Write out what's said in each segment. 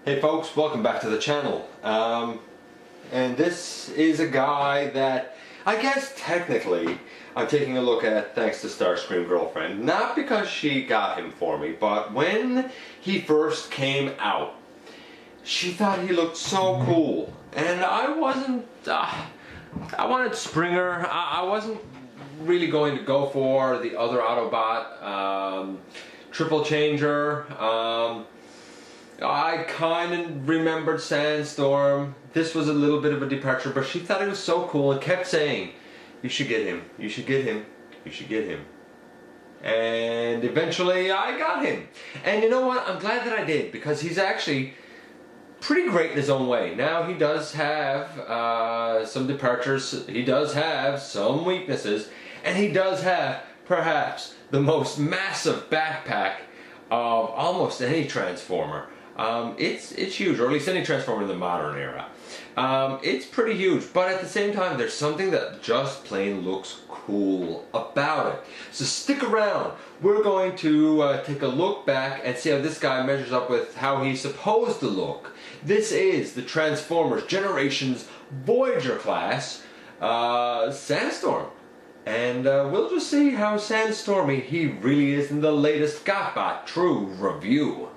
Hey folks, welcome back to the channel. And this is a guy that I guess technically I'm taking a look at thanks to Starscream Girlfriend. Not because she got him for me, but when he first came out, she thought he looked so cool. And I wasn't, I wanted Springer. I wasn't really going to go for the other Autobot, Triple Changer. I kind of remembered Sandstorm. This was a little bit of a departure, but she thought he was so cool and kept saying, you should get him, you should get him, you should get him. And eventually I got him. And you know what? I'm glad that I did, because he's actually pretty great in his own way. Now he does have some departures, he does have some weaknesses, and he does have perhaps the most massive backpack of almost any Transformer. It's huge, or at least any Transformer in the modern era. It's pretty huge, but at the same time there's something that just plain looks cool about it. So stick around. We're going to take a look back and see how this guy measures up with how he's supposed to look. This is the Transformers Generations Voyager class Sandstorm. And we'll just see how sandstormy he really is in the latest GotBot True Review.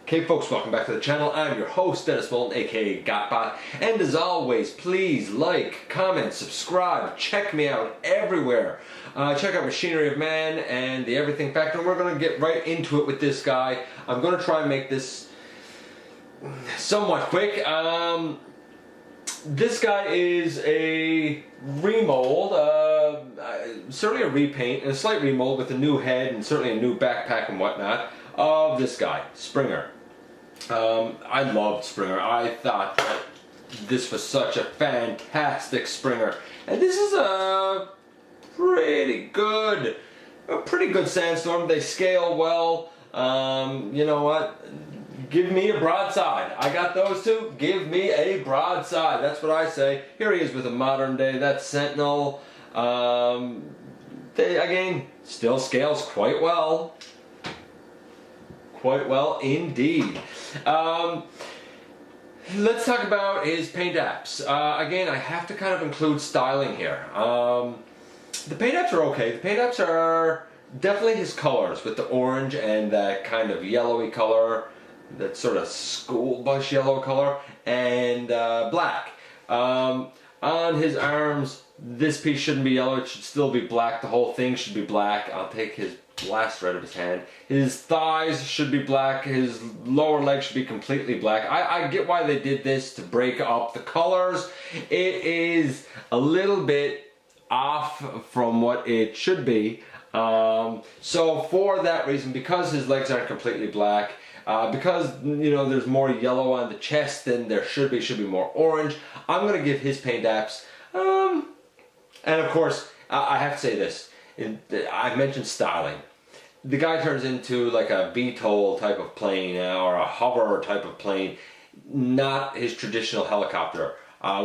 Okay folks, welcome back to the channel. I'm your host, Dennis Moulton, aka GotBot. And as always, please like, comment, subscribe, check me out everywhere. Check out Machinery of Man and the Everything Factor. And we're going to get right into it with this guy. I'm going to try and make this somewhat quick. This guy is a remold, certainly a repaint, and a slight remold with a new head and certainly a new backpack and whatnot of this guy, Springer. I loved Springer. I thought that this was such a fantastic Springer, and this is a pretty good Sandstorm. They scale well. You know what? Give me a broadside. I got those two. Give me a broadside. That's what I say. Here he is with a modern day. That's Sentinel. They again still scales quite well. Quite well indeed. Let's talk about his paint apps. Again, I have to kind of include styling here. The paint apps are okay. The paint apps are definitely his colors with the orange and that kind of yellowy color, that sort of school bus yellow color, and black. On his arms, this piece shouldn't be yellow. It should still be black. The whole thing should be black. I'll take his blast right of his hand. His thighs should be black. His lower leg should be completely black. I get why they did this to break up the colors. It is a little bit off from what it should be. So for that reason, because his legs aren't completely black, because you know there's more yellow on the chest than there should be more orange, I'm going to give his paint apps. And of course, I have to say this. I mentioned styling. The guy turns into like a VTOL type of plane or a hover type of plane, not his traditional helicopter,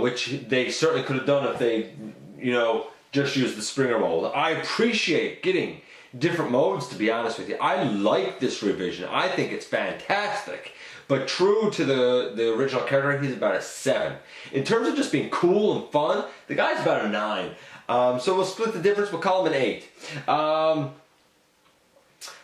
which they certainly could have done if they, you know, just used the Springer mold. I appreciate getting different modes, to be honest with you. I like this revision. I think it's fantastic. But true to the original character, he's about a 7. In terms of just being cool and fun, the guy's about a 9. So we'll split the difference, we'll call him an 8.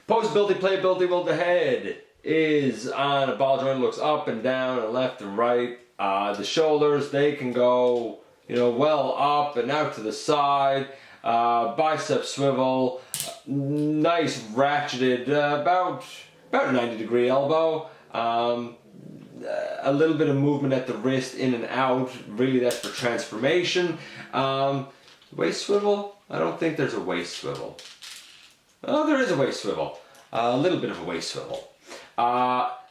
Posability, playability, well, the head is on a ball joint, looks up and down and left and right. The shoulders, they can go, you know, well up and out to the side. Bicep swivel, nice ratcheted, about 90-degree elbow. A little bit of movement at the wrist, in and out. Really, that's for transformation. Waist swivel? I don't think there's a waist swivel. Oh, there is a waist swivel. A little bit of a waist swivel.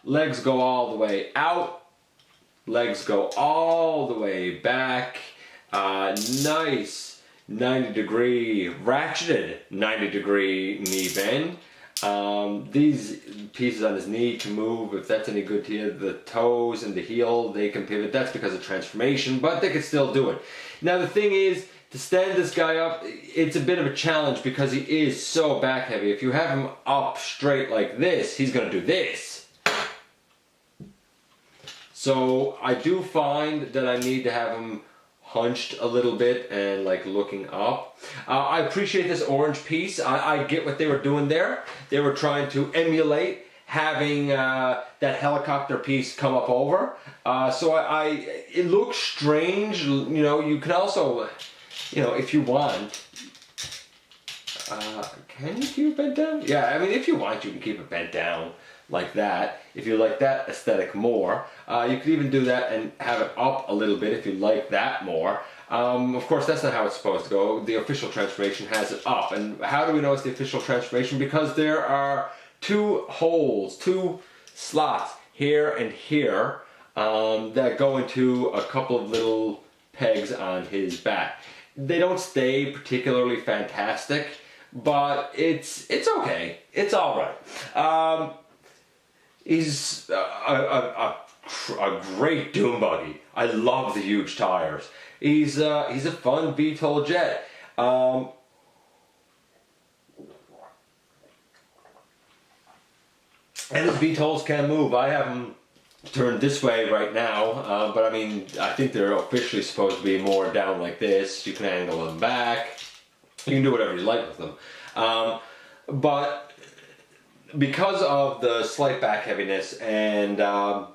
Legs go all the way out. Legs go all the way back. Nice 90-degree, ratcheted 90-degree knee bend. These pieces on his knee can move if that's any good to you. The toes and the heel, they can pivot. That's because of transformation, but they can still do it. Now the thing is, to stand this guy up, it's a bit of a challenge because he is so back heavy. If you have him up straight like this, he's going to do this. So I do find that I need to have him hunched a little bit and like looking up. I appreciate this orange piece. I get what they were doing there. They were trying to emulate having that helicopter piece come up over. So it looks strange. You know, you can also, you know, if you want, can you keep it bent down? Yeah, I mean, if you want, you can keep it bent down like that. If you like that aesthetic more, you could even do that and have it up a little bit if you like that more. Of course, that's not how it's supposed to go. The official transformation has it up. And how do we know it's the official transformation? Because there are two holes, two slots here and here that go into a couple of little pegs on his back. They don't stay particularly fantastic, but it's okay. It's all right. He's a great dune buggy. I love the huge tires. He's a fun VTOL jet. And his VTOLs can move. I have them turned this way right now, but I mean, I think they're officially supposed to be more down like this. You can angle them back. You can do whatever you like with them. But because of the slight back heaviness, and I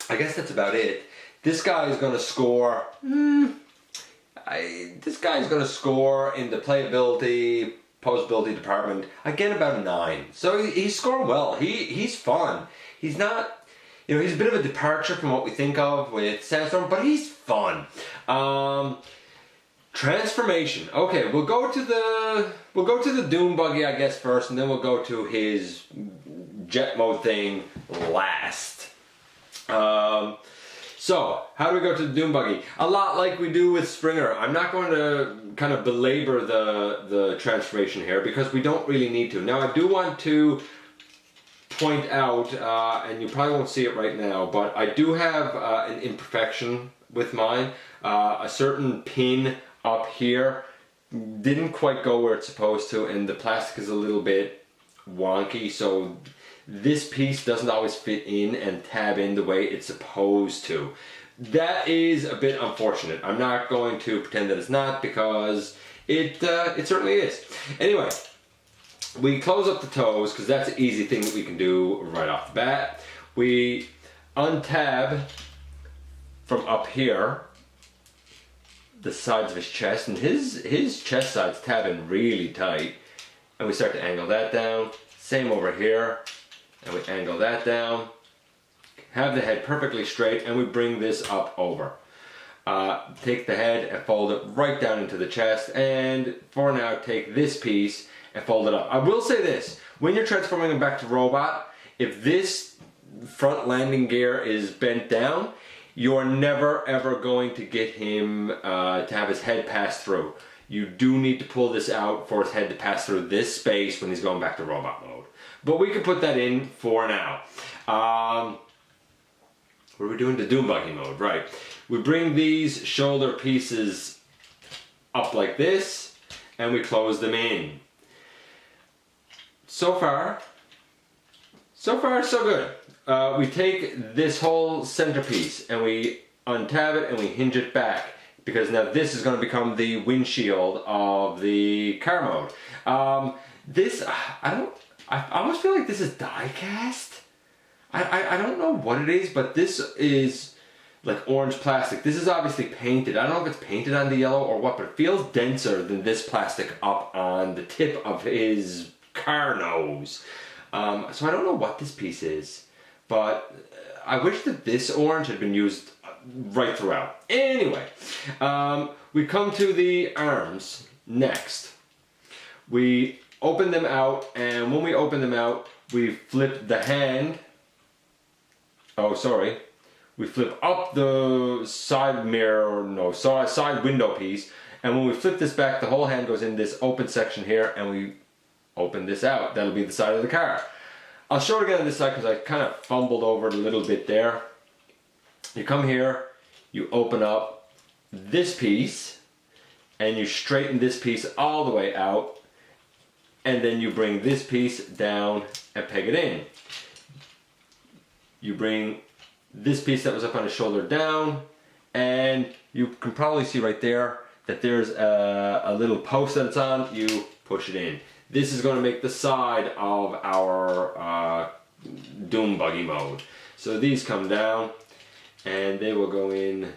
guess that's about it. This guy is going to score. This guy is going to score in the playability, posability department again about a 9. So he's scoring well. He's fun. He's not. You know, he's a bit of a departure from what we think of with Sandstorm, but he's fun. Transformation. Okay, we'll go to the dune buggy, I guess, first, and then we'll go to his jet mode thing last. So, how do we go to the dune buggy? A lot like we do with Springer. I'm not going to kind of belabor the transformation here because we don't really need to. Now, I do want to point out, and you probably won't see it right now, but I do have an imperfection with mine. A certain pin up here didn't quite go where it's supposed to, and the plastic is a little bit wonky, so this piece doesn't always fit in and tab in the way it's supposed to. That is a bit unfortunate. I'm not going to pretend that it's not, because it certainly is. Anyway, we close up the toes because that's an easy thing that we can do right off the bat. We untab from up here the sides of his chest, and his chest side's tabbing really tight, and we start to angle that down. Same over here, and we angle that down. Have the head perfectly straight, and we bring this up over. Take the head and fold it right down into the chest, and for now take this piece and fold it up. I will say this, when you're transforming him back to robot, if this front landing gear is bent down, you're never ever going to get him to have his head pass through. You do need to pull this out for his head to pass through this space when he's going back to robot mode. But we can put that in for now. What are we doing? The dune buggy mode, right. We bring these shoulder pieces up like this, and we close them in. So far so good. We take this whole centerpiece and we untab it and we hinge it back, because now this is going to become the windshield of the car mode. I almost feel like this is die cast. I don't know what it is, but this is like orange plastic. This is obviously painted. I don't know if it's painted on the yellow or what, but it feels denser than this plastic up on the tip of his car nose. So I don't know what this piece is, but I wish that this orange had been used right throughout. Anyway, we come to the arms next. We open them out, and when we open them out, we flip the hand. Oh, sorry. We flip up the side mirror, no, side window piece, and when we flip this back, the whole hand goes in this open section here, and we open this out. That'll be the side of the car. I'll show it again on this side because I kind of fumbled over it a little bit there. You come here, you open up this piece, and you straighten this piece all the way out, and then you bring this piece down and peg it in. You bring this piece that was up on his shoulder down, and you can probably see right there that there's a little post that it's on. You push it in. This is going to make the side of our Doom Buggy mode. So these come down and they will go in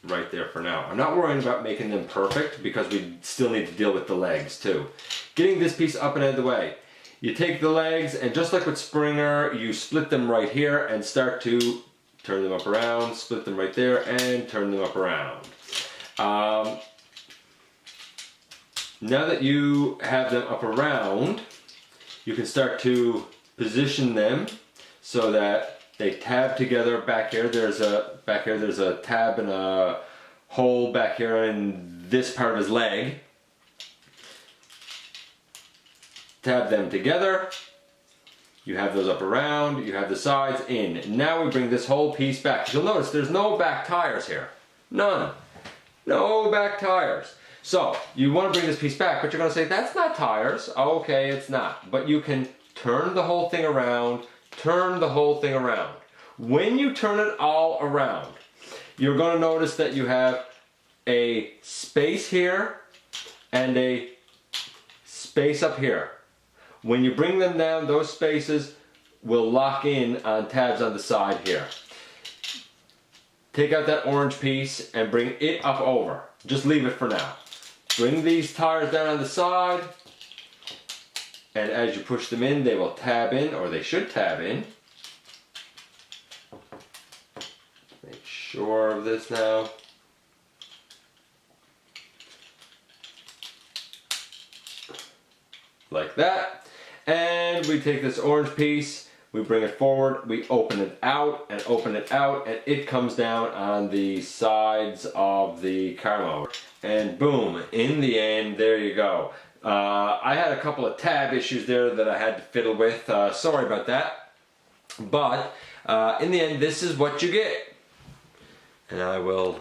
right there for now. I'm not worrying about making them perfect because we still need to deal with the legs too. Getting this piece up and out of the way. You take the legs and just like with Springer, you split them right here and start to turn them up around, split them right there and turn them up around. Now that you have them up around, you can start to position them so that they tab together. Back here there's a tab and a hole back here in this part of his leg. Tab them together. You have those up around, you have the sides in. Now we bring this whole piece back. You'll notice there's no back tires here. None. No back tires. So, you want to bring this piece back, but you're going to say, that's not tires. Okay, it's not. But you can turn the whole thing around, turn the whole thing around. When you turn it all around, you're going to notice that you have a space here and a space up here. When you bring them down, those spaces will lock in on tabs on the side here. Take out that orange piece and bring it up over. Just leave it for now. Bring these tires down on the side, and as you push them in, they will tab in, or they should tab in. Make sure of this now. Like that. And we take this orange piece, we bring it forward, we open it out, and it comes down on the sides of the car motor. And boom, in the end, there you go. I had a couple of tab issues there that I had to fiddle with. Sorry about that. But in the end, this is what you get. And I will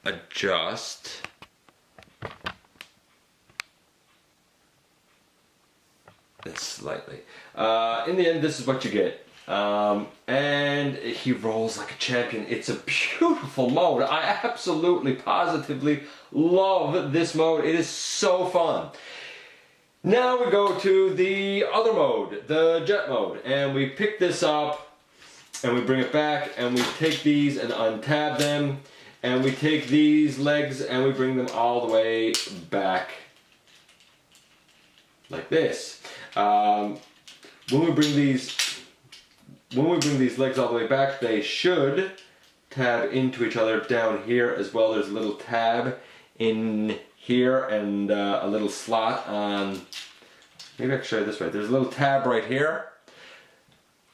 adjust. This slightly. In the end, this is what you get. And he rolls like a champion. It's a beautiful mode. I absolutely, positively love this mode. It is so fun. Now we go to the other mode, the jet mode. And we pick this up and we bring it back and we take these and untab them. And we take these legs and we bring them all the way back like this. When we bring these legs all the way back, they should tab into each other down here as well. There's a little tab in here and a little slot on, maybe I can show you this way. There's a little tab right here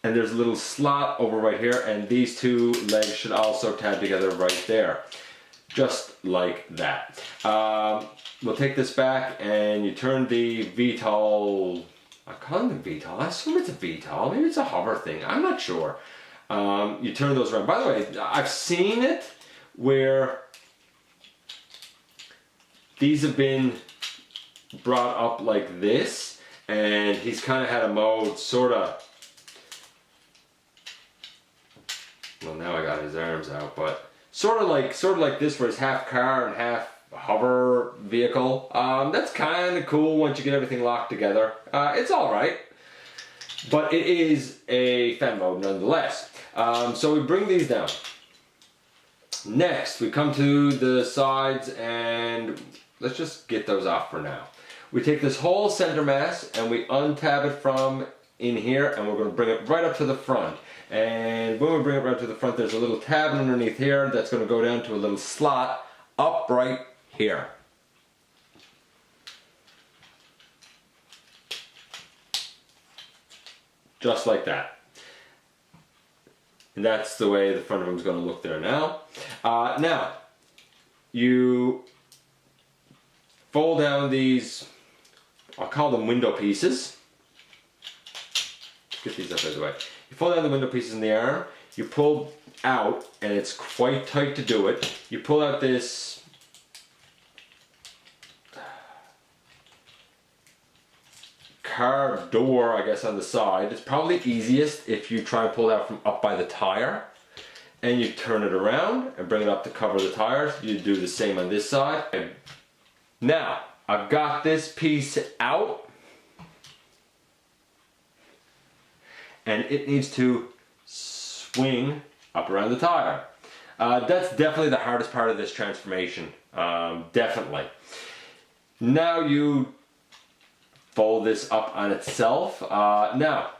and there's a little slot over right here, and these two legs should also tab together right there. Just like that. We'll take this back and you turn the VTOL, I call them the VTOL, I assume it's a VTOL, maybe it's a hover thing, I'm not sure. You turn those around. By the way, I've seen it where these have been brought up like this, and he's kind of had a mode sort of, well now I got his arms out, but sort of like this where it's half car and half hover vehicle. That's kind of cool once you get everything locked together. It's alright, but it is a fan mode nonetheless. So we bring these down. Next we come to the sides, and let's just get those off for now. We take this whole center mass and we untab it from in here, and we're going to bring it right up to the front. And when we bring it right to the front, there's a little tab underneath here that's going to go down to a little slot up right here. Just like that. And that's the way the front of them is going to look there now. Now, you fold down these I'll call them window pieces. Get these up out of the way. You fold down the window pieces in the arm, you pull out, and it's quite tight to do it. You pull out this carved door, I guess, on the side. It's probably easiest if you try and pull it out from up by the tire. And you turn it around and bring it up to cover the tires. You do the same on this side. Now, I've got this piece out. And it needs to swing up around the tire. That's definitely the hardest part of this transformation. Definitely. Now you fold this up on itself. Now,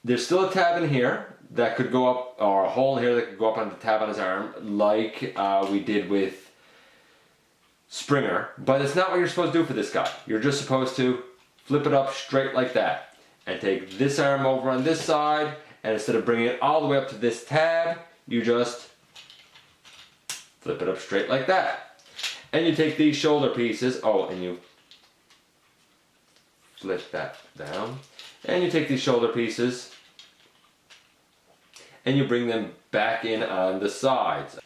there's still a tab in here that could go up, or a hole in here that could go up on the tab on his arm, like we did with Springer. But it's not what you're supposed to do for this guy. You're just supposed to flip it up straight like that. And take this arm over on this side, and instead of bringing it all the way up to this tab, you just flip it up straight like that. And you take these shoulder pieces, and you flip that down. And you take these shoulder pieces and you bring them back in on the sides.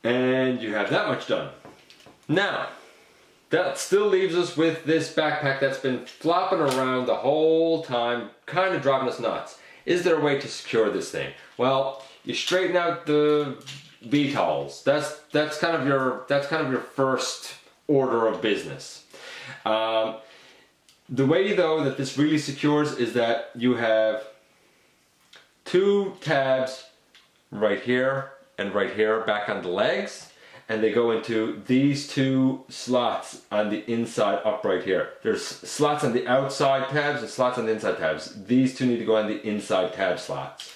And you have that much done. Now, that still leaves us with this backpack that's been flopping around the whole time, kind of driving us nuts. Is there a way to secure this thing? Well, you straighten out the VTOLs. That's kind of your first order of business. The way though that this really secures is that you have two tabs right here and right here back on the legs, and they go into these two slots on the inside up right here. There's slots on the outside tabs and slots on the inside tabs. These two need to go on the inside tab slots.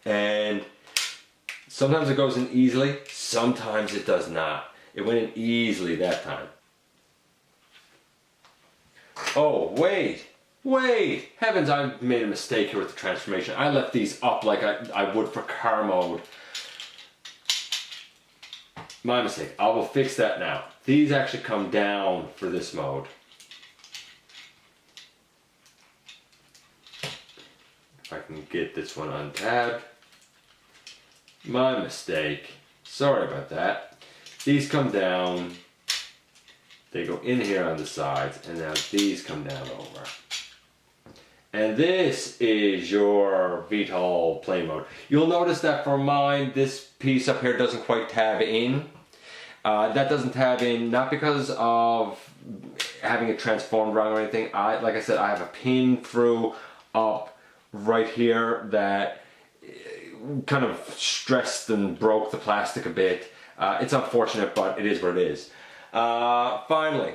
And sometimes it goes in easily, sometimes it does not. It went in easily that time. Oh, wait! Heavens, I made a mistake here with the transformation. I left these up like I would for car mode. My mistake. I will fix that now. These actually come down for this mode. If I can get this one untabbed. My mistake. Sorry about that. These come down. They go in here on the sides, and now these come down over. And this is your VTOL plane mode. You'll notice that for mine, this piece up here doesn't quite tab in. That doesn't tab in, not because of having it transformed wrong or anything. Like I said, I have a pin through up right here that kind of stressed and broke the plastic a bit. It's unfortunate, but it is what it is. Finally,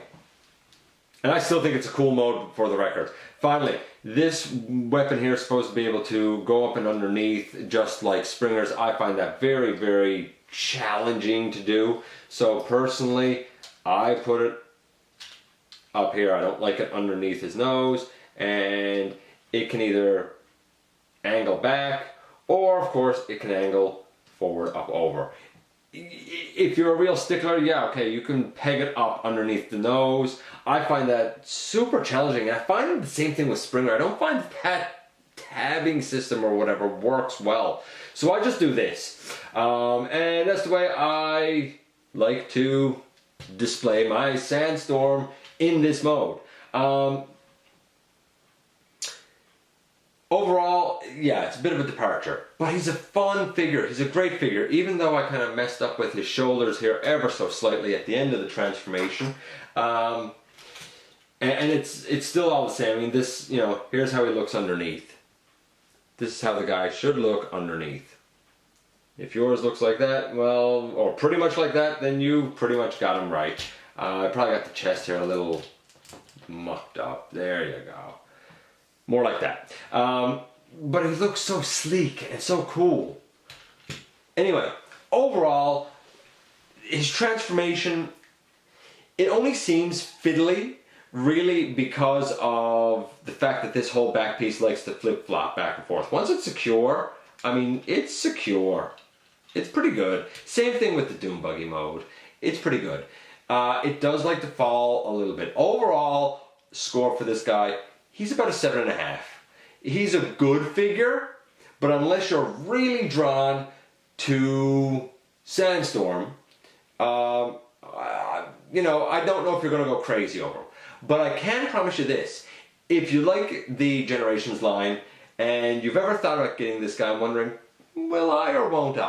and I still think it's a cool mode for the record. Finally, this weapon here is supposed to be able to go up and underneath just like Springer's. I find that very, very challenging to do. So personally, I put it up here. I don't like it underneath his nose, and it can either angle back, or of course it can angle forward, up, over. If you're a real stickler, yeah, okay, you can peg it up underneath the nose. I find that super challenging. I find the same thing with Springer. I don't find that tabbing system or whatever works well. So I just do this. And that's the way I like to display my Sandstorm in this mode. Overall, yeah, it's a bit of a departure, but he's a fun figure. He's a great figure, even though I kind of messed up with his shoulders here ever so slightly at the end of the transformation. And it's still all the same. I mean, this, here's how he looks underneath. This is how the guy should look underneath. If yours looks like that, well, or pretty much like that, then you pretty much got him right. I probably got the chest here a little mucked up. There you go. More like that. But he looks so sleek and so cool. Anyway, overall, his transformation, it only seems fiddly, really, because of the fact that this whole back piece likes to flip-flop back and forth. Once it's secure, I mean, it's secure. It's pretty good. Same thing with the Doom Buggy mode. It's pretty good. It does like to fall a little bit. Overall score for this guy, he's about a 7.5. He's a good figure, but unless you're really drawn to Sandstorm, you know, I don't know if you're going to go crazy over him. But I can promise you this. If you like the Generations line, and you've ever thought about getting this guy and wondering, will I or won't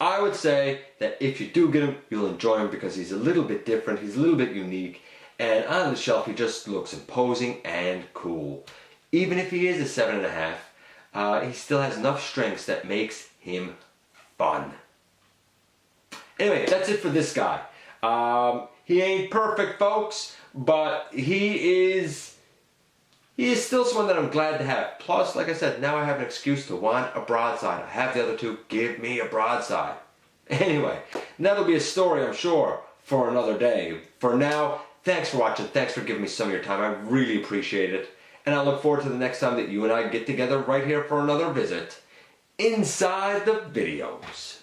I would say that if you do get him, you'll enjoy him because he's a little bit different, he's a little bit unique, and on the shelf he just looks imposing and cool. Even if he is a 7.5, he still has enough strengths that makes him fun. Anyway, that's it for this guy. He ain't perfect, folks, but he is still someone that I'm glad to have. Plus, like I said, now I have an excuse to want a broadside. I have the other two. Give me a broadside. Anyway, that'll be a story, I'm sure, for another day. For now, thanks for watching. Thanks for giving me some of your time. I really appreciate it. And I look forward to the next time that you and I get together right here for another visit inside the videos.